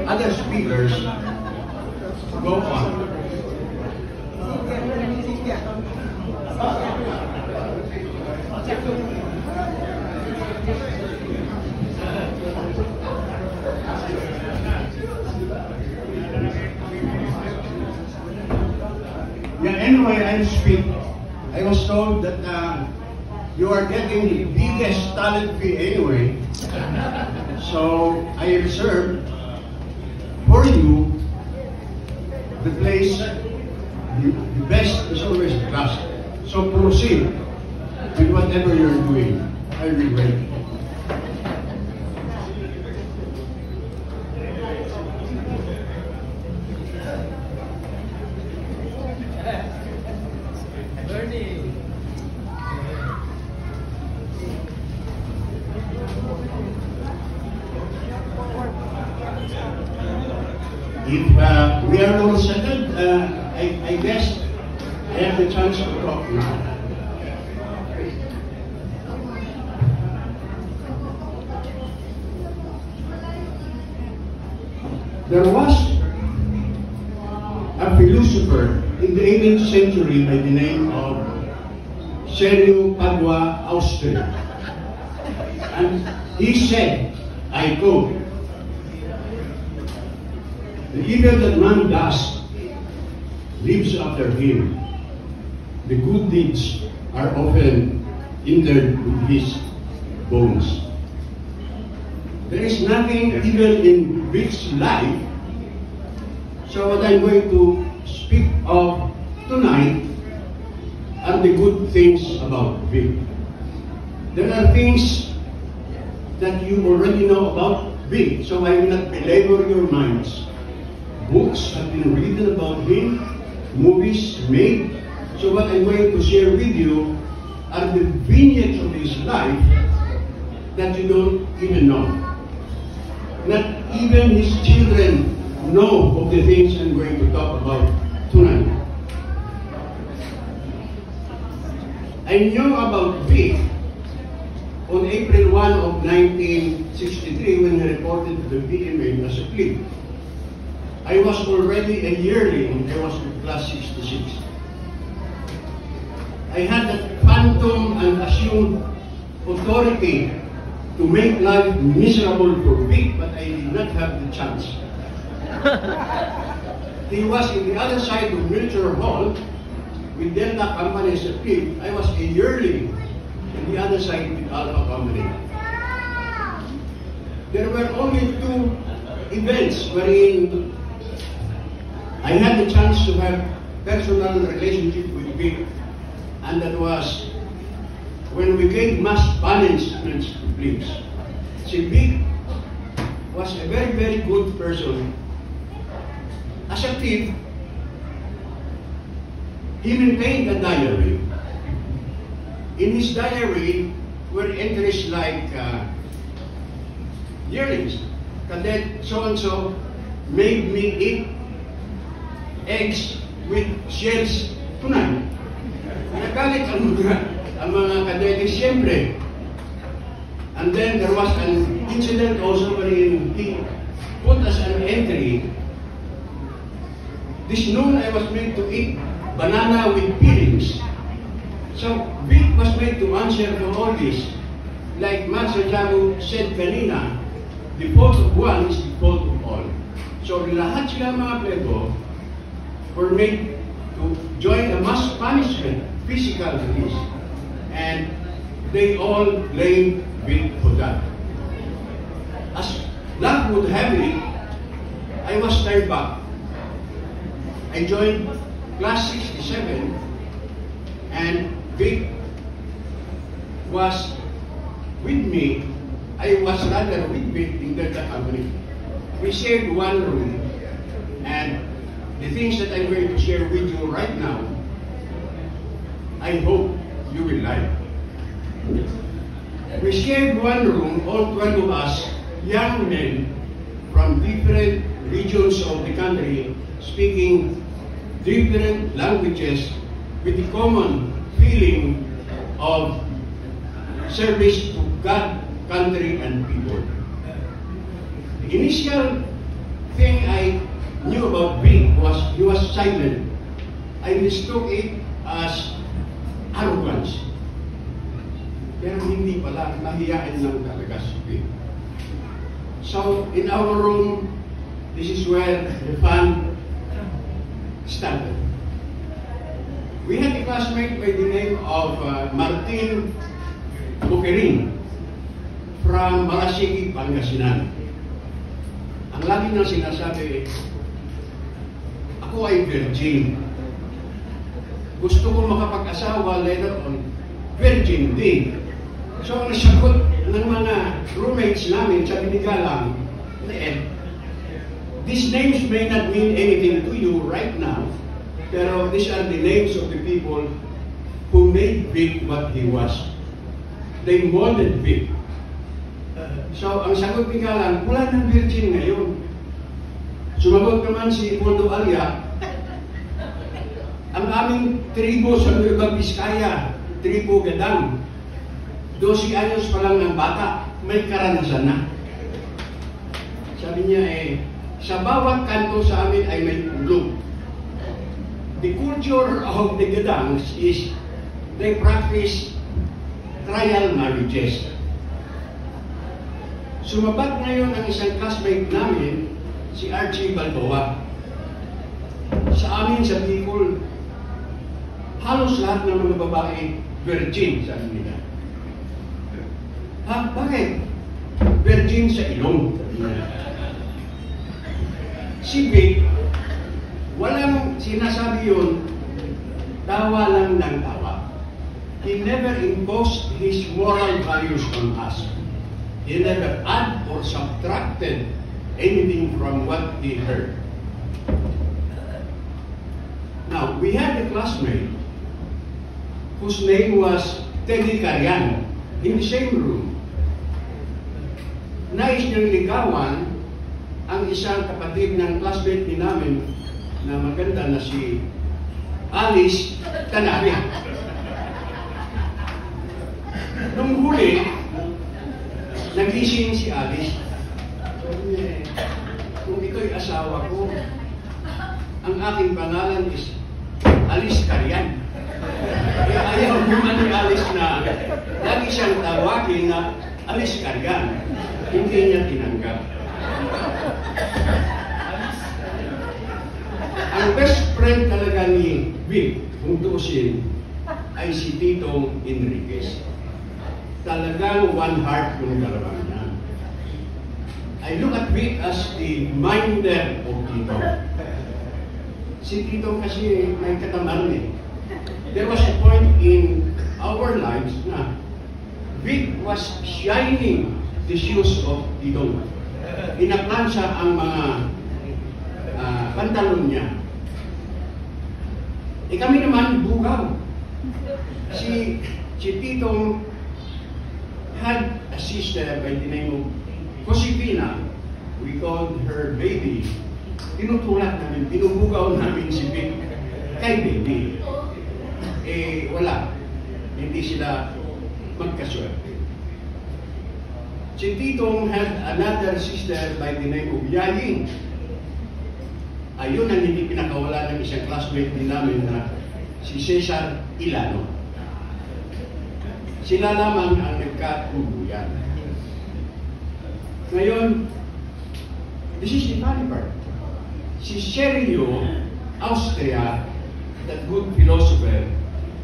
other speakers go on. Yeah, anyway, I'll speak. I was told that you are getting the biggest talent fee anyway. So I reserved for you the place, the best is always the best. So proceed with whatever you're doing. I'll be ready. If we are all settled, I guess I have the chance to talk now. There was a philosopher in the 18th century by the name of Sergio Padua Austria. And he said, I quote, "The evil that man does lives after him. The good deeds are often hindered with his bones." There is nothing evil in Vic's life. So what I'm going to speak of tonight are the good things about Vic. There are things that you already know about Vic, so I will not belabor your minds. Books have been written about him, movies made. So what I'm going to share with you are the vignettes of his life that you don't even know. Not even his children know of the things I'm going to talk about tonight. I knew about Vic on April 1 of 1963 when he reported to the BMA as a plebe. I was already a yearling. I was in class 66. I had that phantom and assumed authority to make life miserable for Vic, but I did not have the chance. He was in the other side of Military Hall with Delta Company as a plebe. I was a yearling on the other side with Alpha Company. There were only two events wherein I had the chance to have personal relationship with Vic, and that was when we gave mass punishments to plebes. See, Vic was a very, very good person. As a plebe, he maintained a diary. In his diary were entries like yearlings, cadet so-and-so made me eat eggs with shells tonight. Nagalit ang mga kadete siyempre. And then there was an incident also wherein he put as an entry, "This noon I was made to eat banana with peelings." So Vic was made to answer for all this. Like Master Jago said kanina, the fault of one is the fault of all. So lahat sila mga plebo were made to join a mass punishment, physical to this. And they all blamed Vic for that. As luck would have it, I was turned back. I joined class 67 and Vic was with me. I was rather with Vic in Delta Company. We shared one room, and the things that I'm going to share with you right now, I hope you will like. We shared one room, all 12 of us, young men from different regions of the country, speaking different languages with the common feeling of service to God, country, and people. The initial thing I knew about Vic was he was silent. I mistook it as arrogance. Pero hindi pala, mahiyain lang talaga si Vic. So, in our room, this is where the fun started. We had a classmate by the name of Martin Bukerin from Malasigi, Pangasinan. Ang lagi nang sinasabi, ako ay virgin. Gusto ko makapag-asawa later on, virgin din. So ang nasagot ng mga roommates namin sa binigalang, these names may not mean anything to you right now, pero these are the names of the people who made Vic what he was. They molded Vic. So, ang sagot ni Galang, wala ng virgin ngayon. Sumagot naman si Poldo Alia, ang aming tribo sa Nueva Vizcaya, tribo Gadang, 12 anyos pa lang ng bata, may karanasan na. Sabi niya sa bawat kanto sa amin ay may ulog. The culture of the Gadangs is they practice trial marriages. Sumabat ngayon ang isang classmate namin, si Archie Balboa. Sa amin sa Bicol, halos lahat ng mga babae virgin, sabi nila. Ha? Bakit? Virgin sa ilong, sabi nila. Si Vic, walang sinasabi yun, tawa lang ng tawa. He never imposed his moral values on us. He never added or subtracted anything from what he heard. Now, we had a classmate whose name was Teddy Carian in the same room. Nais niyang ligawan ang isang kapatid ng classmate ni namin na maganda na si Alice Canaria. Nung huli, nagising si Alice. Kung ito'y asawa ko, ang aking pangalan is Alice Carian. Kaya ayaw naman ni Alice na lagi siyang tawagin na Alice Carian. Hindi niya tinanggap. Ang best friend talaga ni Vic, kung tuusin, ay si Tito Enriquez. Talagang one heart yung dalawang niya. I look at Vic as the minder of Tito. Si Tito kasi may kataman eh. There was a point in our lives na Vic was shining the shoes of Tito. Inaplansa ang mga pantalon niya. Kami naman bugaw. Si Tito had a sister by the name of Josefina. We called her Baby. Tinutulak namin, binubugaw namin si Vic kay Baby. Wala. Hindi sila magkaswerte. Si Titong had another sister by the name of Yaying. Ayun ang hindi pinakawala ng isang classmate din namin na si Cesar Ilano. Sila lamang ang nagkatubuyan. Ngayon, this is the funny part. Si Sergio Austria, that good philosopher,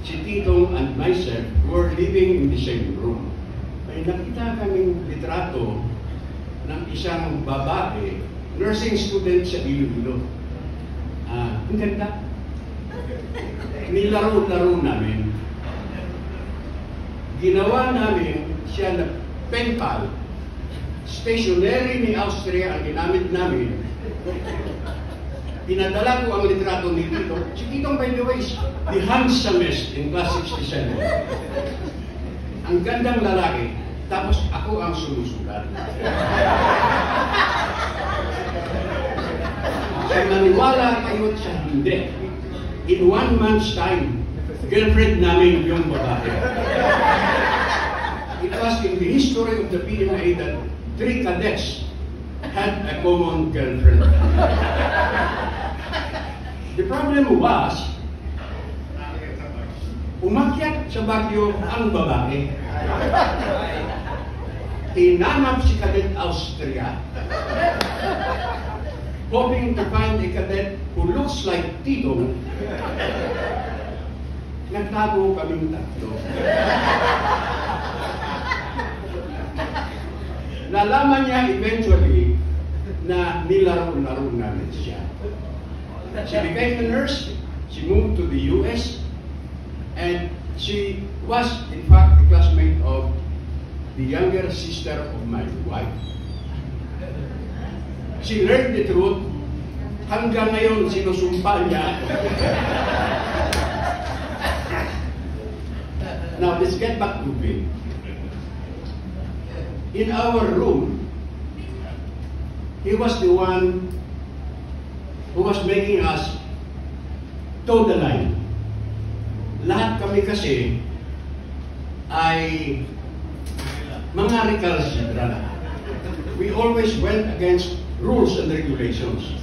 si Titong and myself were living in the same room. May nakita kaming litrato ng isang babae, nursing student sa Iloilo. Ang ganda. Nilaro-laro namin. Ginawa namin siya na pen pal. Stationery ni Austria ang ginamit namin. Pinadala ko ang litrato ni Tito. Si Titong, by the way, is the handsomest in class 67. Ang gandang lalaki, tapos ako ang sumusulat. Ay maniwala kayo sa hindi. In 1 month's time, girlfriend namin yung babae. It was in the history of the PMA that 3 cadets had a common girlfriend. The problem was, umakyat sa Baguio ang babae. Hinanap si Cadet Austria, hoping to find a cadet who looks like Tito. Nagtago kaming tatlo. Nalaman niya eventually na nilaro-laro namin siya. She became a nurse, she moved to the US, and she was in fact a classmate of the younger sister of my wife. She learned the truth. Hanggang ngayon, sinusumpa niya. Now, let's get back to Vic. In our room, he was the one who was making us toe the line. Lahat kami kasi ay mga recalcitrant. We always went against rules and regulations.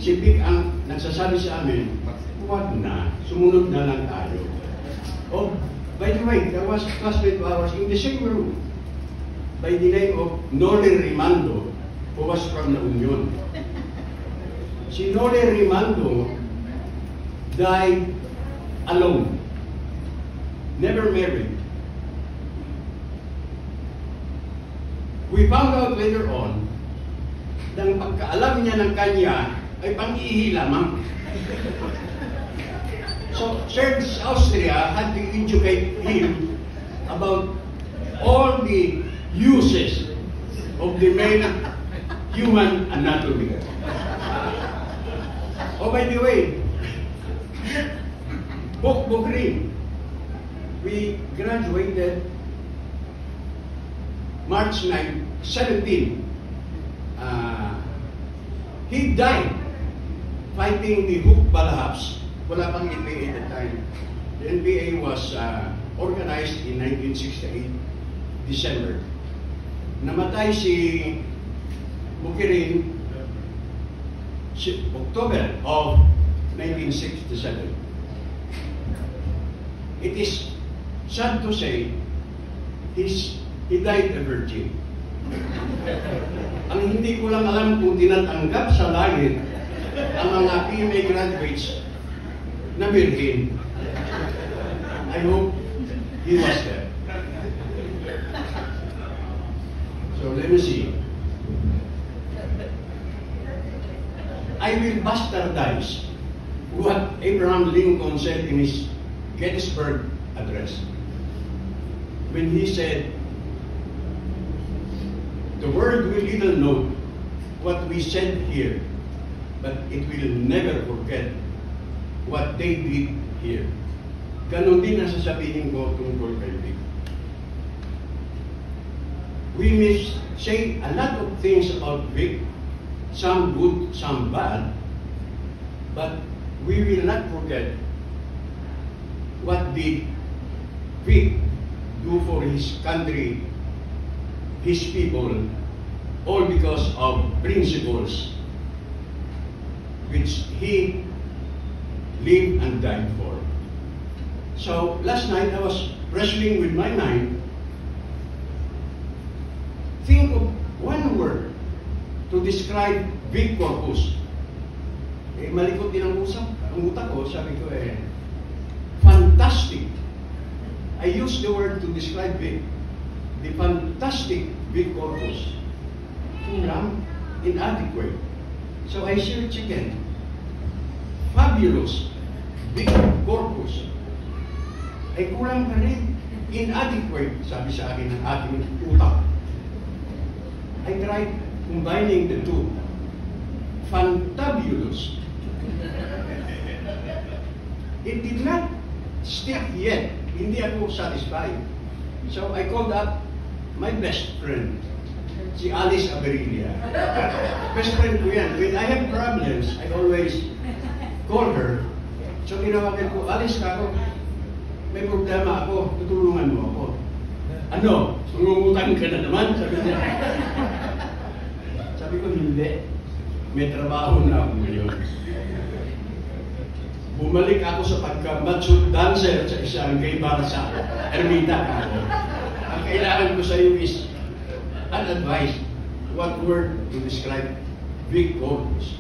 Si Vic ang nagsasabi sa amin, huwag na, sumunod na lang tayo. Oh, by the way, there was a classmate of ours in the same room by the name of Noli Rimando, who was from La Union. Si Noli Rimando died alone, never married. We found out later on na ang pagkaalam niya ng kanya ay pang-ihi lamang. So, Serge Austria had to educate him about all the uses of the male human anatomy. Oh, by the way, Bukbukri, we graduated March 9, 17. He died fighting the Huk Balahaps. Wala pang NPA at that time. The NPA was organized in 1968, December. Namatay si Bukirin October of 1967. It is sad to say he died a virgin. Ang hindi ko lang alam kung tinatanggap sa langit ang mga PMA graduates na virgin. I hope he was there. So let me see. I will bastardize what Abraham Lincoln said in his Gettysburg Address when he said, "The world will little know what we said here, but it will never forget what they did here." Ganon din ang sasabihin ko tungkol kay Vic. We may say a lot of things about Vic, some good, some bad, but we will not forget what did Vic do for his country, his people, all because of principles which he lived and died for. So last night I was wrestling with my mind. Think of one word to describe Vic Corpus. Malikot din ang utak ko, sabi ko fantastic. I used the word to describe Vic. The fantastic Vic Corpus. Kulang, inadequate. So I search again. Fabulous Vic Corpus. Ay kulang pa rin. Inadequate, sabi sa akin ng ating utak. I tried combining the two. Fantabulous. It did not stick yet. Hindi ako satisfied. So I called up my best friend, si Alice Aberilla. Best friend ko yan. When I have problems, I always call her. So tinawagan ko, Alice ako, may problema ako, tutulungan mo ako. Ano? Sungumutan ka na naman? Sabi niya. Sabi ko, hindi. May trabaho na ako ngayon. Bumalik ako sa pagka-mature dancer sa isang gay bar sa Ermita. Ang kailangan ko sa iyo is an advice. One word to describe Vic Corpus.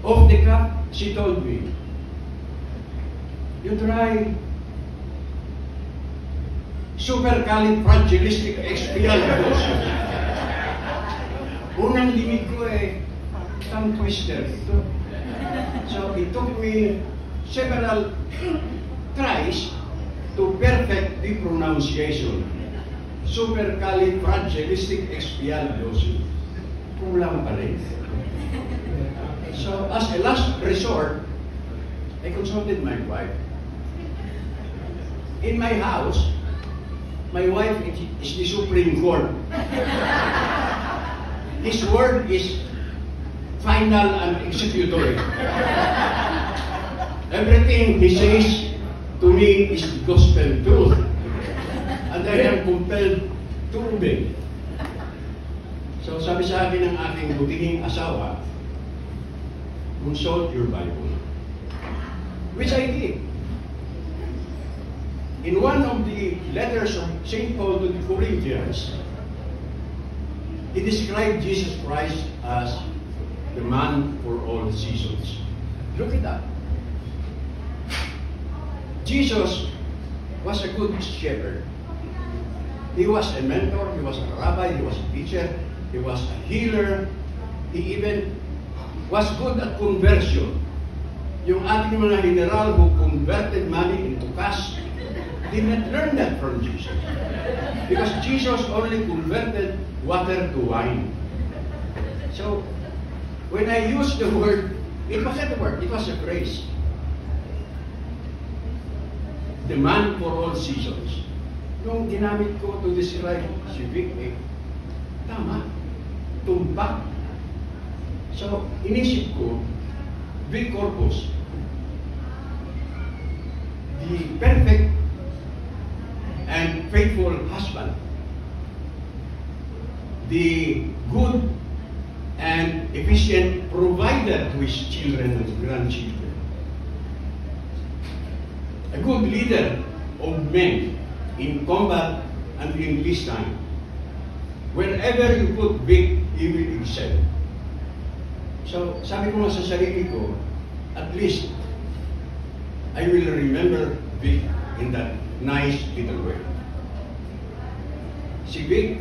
Off the cuff, she told me, you try supercalifragilisticexpialidocious. Unang dinig ko tongue twister ito. So it took me several tries to perfect the pronunciation. Supercalifragilisticexpialidocious. Kulang pa rin. So as a last resort, I consulted my wife. In my house, my wife is the Supreme Court. His word is final and executory. Everything he says to me is gospel truth. And I am compelled to obey. So sabi sa akin ng aking butihing asawa, consult your Bible. Which I did. In one of the letters of St. Paul to the Corinthians, he described Jesus Christ as the man for all seasons. Look at that. Jesus was a good shepherd. He was a mentor, he was a rabbi, he was a teacher, he was a healer, he even was good at conversion. Yung ating mga general who converted money into cash did not learn that from Jesus. Because Jesus only converted water to wine. So, when I used the word, it wasn't a word, it was a phrase. The man for all seasons. Nung ginamit ko to describe si Vic, tama, tumpak. So, inisip ko, Vic Corpus, the perfect and faithful husband, the good and efficient provider to his children and grandchildren, a good leader of men in combat and in peacetime. Wherever you put Vic, he will excel. So, sabi ko nga sa sarili ko, at least, I will remember Vic in that nice little way. Si Vic,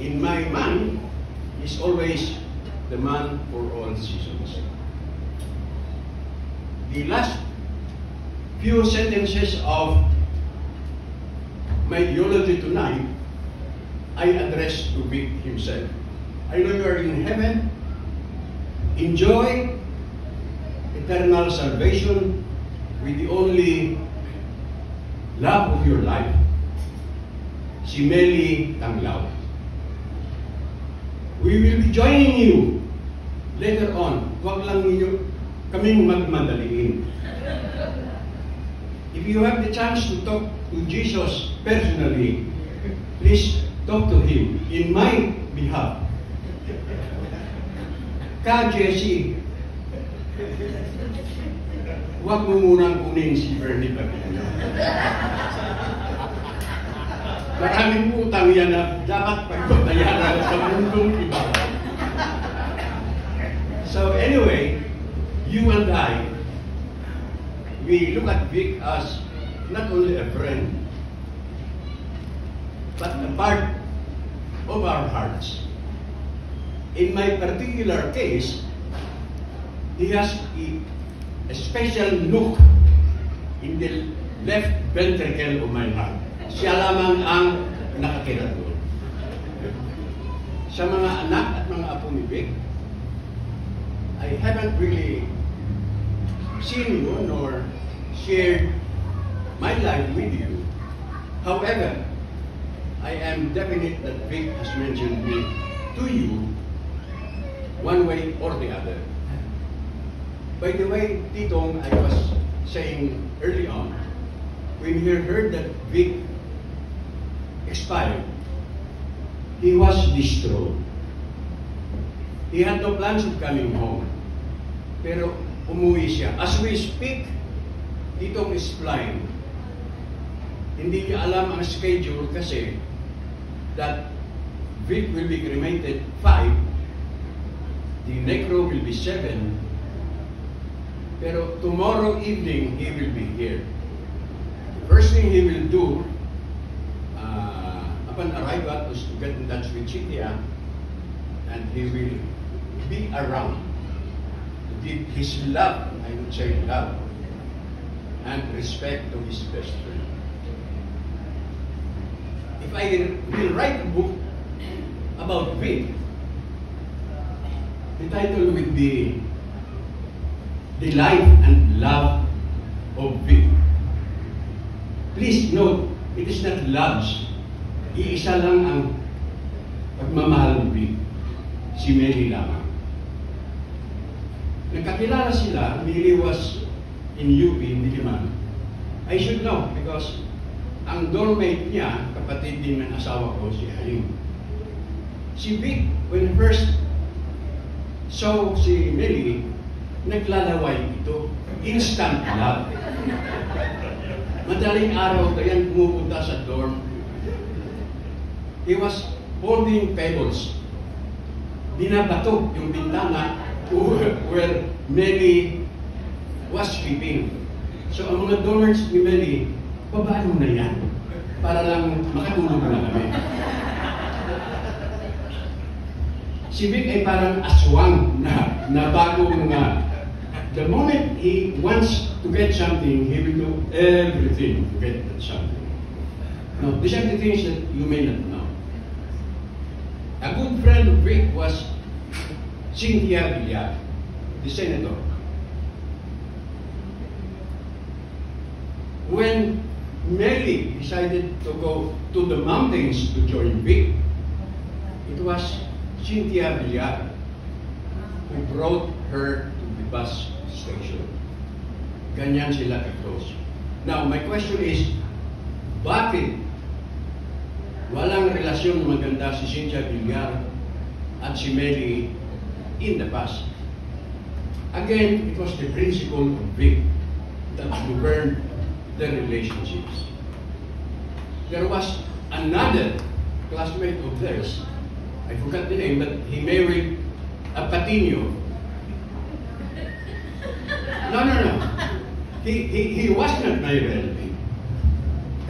in my mind, is always the man for all seasons. The last few sentences of my eulogy tonight, I address to Vic himself. I know you are in heaven. Enjoy eternal salvation with the only love of your life, si Meli Tanglao. We will be joining you later on. Huwag lang ninyo kaming magmadaliin. If you have the chance to talk to Jesus personally, please talk to Him in my behalf. Ka, Jesse, huwag mo munang kunin si Bernie Padilla. Maraming utang yan na dapat pagbabayaran sa mundong iba. So anyway, you and I, we look at Vic as not only a friend, but a part of our hearts. In my particular case, he has a special nook in the left ventricle of my heart. Siya lamang ang nakatira doon. Sa mga anak at mga apo ni Vic, I haven't really seen you nor shared my life with you. However, I am definite that Vic has mentioned me to you one way or the other. By the way, Titong, I was saying early on, when he heard that Vic expired, he was distraught. He had no plans of coming home. Pero umuwi siya. As we speak, Titong is flying. Hindi niya alam ang schedule kasi that Vic will be cremated 5, the necro will be 7, pero tomorrow evening he will be here. The first thing he will do upon arrival is to get in touch with Cynthia, and he will be around to give his love, I would say love, and respect to his best friend. If I will write a book about Vic, the title would be The Life and Love of Vic. Please note, it is not loves. Iisa lang ang pagmamahal ni Vic. Si Mary lamang. Nagkakilala sila, Mary was in UP, Diliman. I should know because ang doormate niya, kapatid din ng asawa ko, si Halim. Si Vic, when first saw si Mary, naglalaway ito. Instant love. Madaling araw, kaya pumupunta sa dorm. He was holding pebbles. Binabato yung bintana where Mary was sleeping. So ang mga dormers ni Mary, babaan mo na yan para lang makatulog na kami. Si Vic ay parang aswang na bagong the moment he wants to get something, he will do everything to get that something. Now, these are the things that you may not know. A good friend of Vic was Cynthia Villar, the senator. When Mary decided to go to the mountains to join Vic, it was Cynthia Villar who brought her to the bus station. Ganyan sila ka-close. Now, my question is, bakit walang relasyon maganda si Cynthia Villar at si Mary in the past? Again, it was the principle of Vic that governed their relationships. There was another classmate of theirs, I forgot the name, but he married a Patino. No. He was not my relative.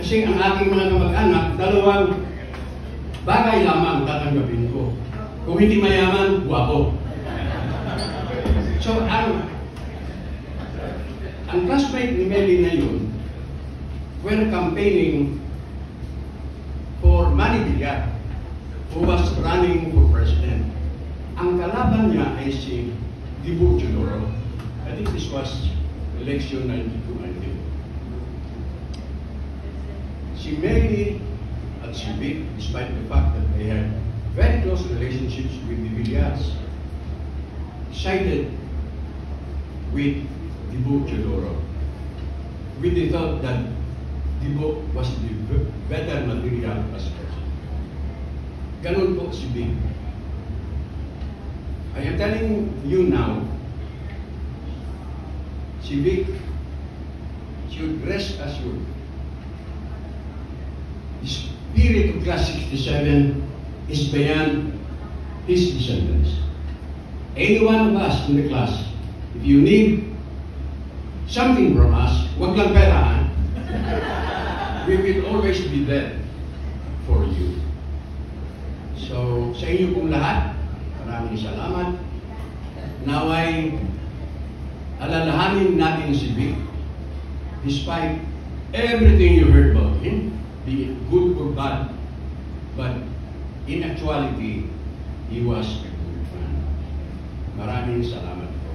Kasi ang aking mga kamag-anak, dalawang bagay lamang tatanggapin ko. Kung hindi mayaman, guwapo. So, ang classmate ni Mary na yun, were campaigning for Manny Villar, who was running for president. Ang kalaban niya ay si Dibu Chiloro. I think this was election 92, I think. Si Mary at si Vic, despite the fact that they had very close relationships with the Villars, sided with Dibu Chiloro, with the thought that Dibu was the better material as president. Ganun po si Vic. I am telling you now, si Vic should rest assured. The spirit of Class 67 is beyond his descendants. Any one of us in the class, if you need something from us, wag lang pera, ha? We will always be there for you. So, sa inyo pong lahat, maraming salamat. Naway, alalahanin natin si Vic, despite everything you heard about him, be it good or bad, but in actuality, he was a good friend. Maraming salamat po.